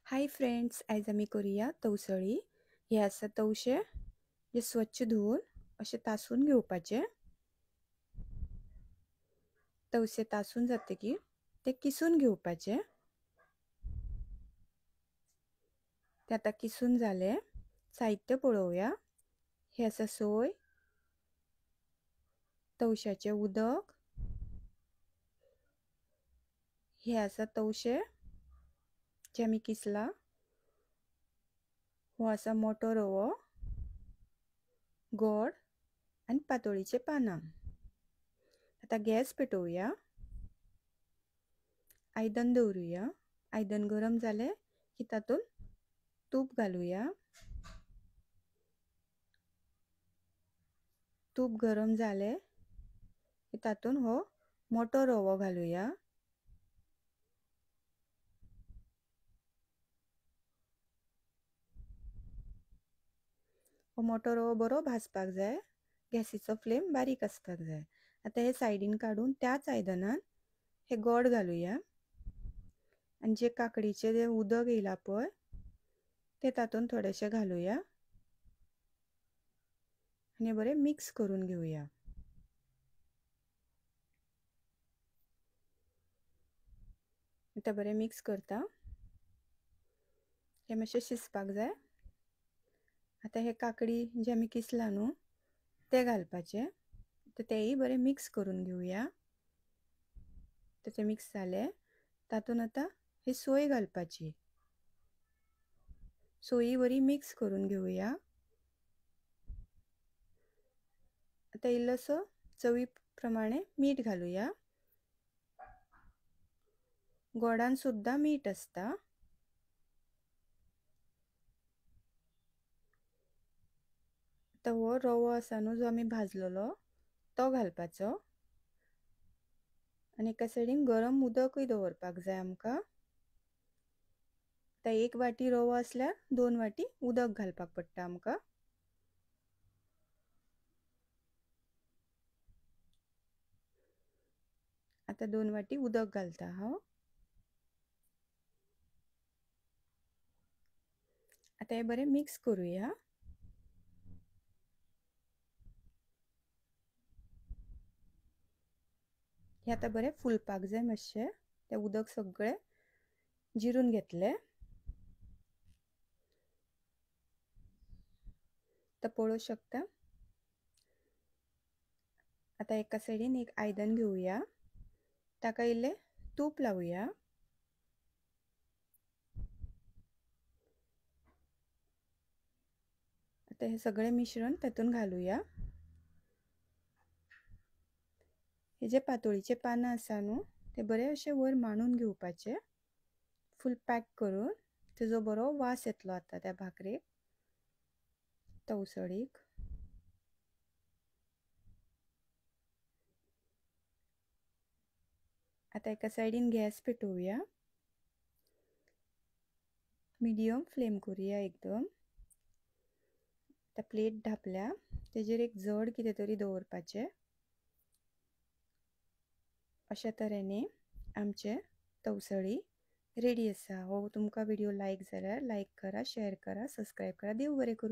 Hi friends, आयज आमी करुया तवसळी. हे आसा तवशे जे स्वच्छ धुवून अशे तासून घेवपाचे. तवशे तासून जातकीर ते किसून घेवपाचे. ते आता किसून जाले. साहित्य पळोवया. हे आसा सोय, तवशाचे उदक, हे आसा तवशे जे आमी किसला, हो आसा मोठो रवो, गोड आनी पातोळीचे पानां. आता गॅस पेटोवया. आयदन दवरुया. आयदन गरम जाले की तातून तूप घालुया. तूप गरम जाले की तातून हो मोठो रवो घालुया. हो मोठो रवो बरो भाजपाक जाय. गॅसीचो फ्लेम बारीक आसपाक जाय. आता हे सायडीन काडून त्याच आयदनान हे गोड घालुया. आणि जे काकडीचे जे उदक येयला पळय ते तातून थोडेशे घालुया आणि बरे मिक्स करून घेवया. आता बरे मिक्स करता. हे मातशे शिजपाक जाय. आता हे काकडी जे आमी किसला न्हू ते घालपाचे. तर तेय बरे मिक्स करून घेवया. ते मिक्स जाले. तातून आता ही सोय घालपाची. सोयी बरी मिक्स करून घेवया. आता इल्लोसो चवी प्रमाणे मीठ घालुया. गोडान सुद्धा मीठ आसता. आता हो रवो आसा न्हू जो आमी भाजलेलो तो घालपाचो. आणि एका सायडीन गरम उदकूय दवरपाक जाय आमकां. आता 1 वाटी रवो असल्यार 2 वाटी उदक घालपाक पडटा आमकां. आता 2 वाटी उदक घालता हांव. आता हे बरे मिक्स करूया. हे आता बरे फुलपाक जाय मातशे. ते उदक सगळे जिरून घेतले. आता पळोवंक शकता. आता एका सायडीन एक आयदन घेवया. ताका इल्ले तूप लावुया. आता हे सगळे मिश्रण तातून घालुया. हे जे पातोळीचे पानां आसा न्हू ते बरे अशे वयर मांडून घेवपाचे. फुल पॅक करून. तेजो बरो वास येतलो आता त्या भाकरेक, तवसळीक. आता एका सायडीन गॅस पेटोवया. मिडियम फ्लेम करूया एकदम. आता प्लेट धापल्या. तेजेर एक जड कितें तरी दवरपाचे. अशा तरेने आमचे तवसळी रेडी आसा. हो तुमकां व्हिडिओ लायक जाल्यार लायक करा, शेअर करा, सबस्क्राईब करा. देव बरें करूं.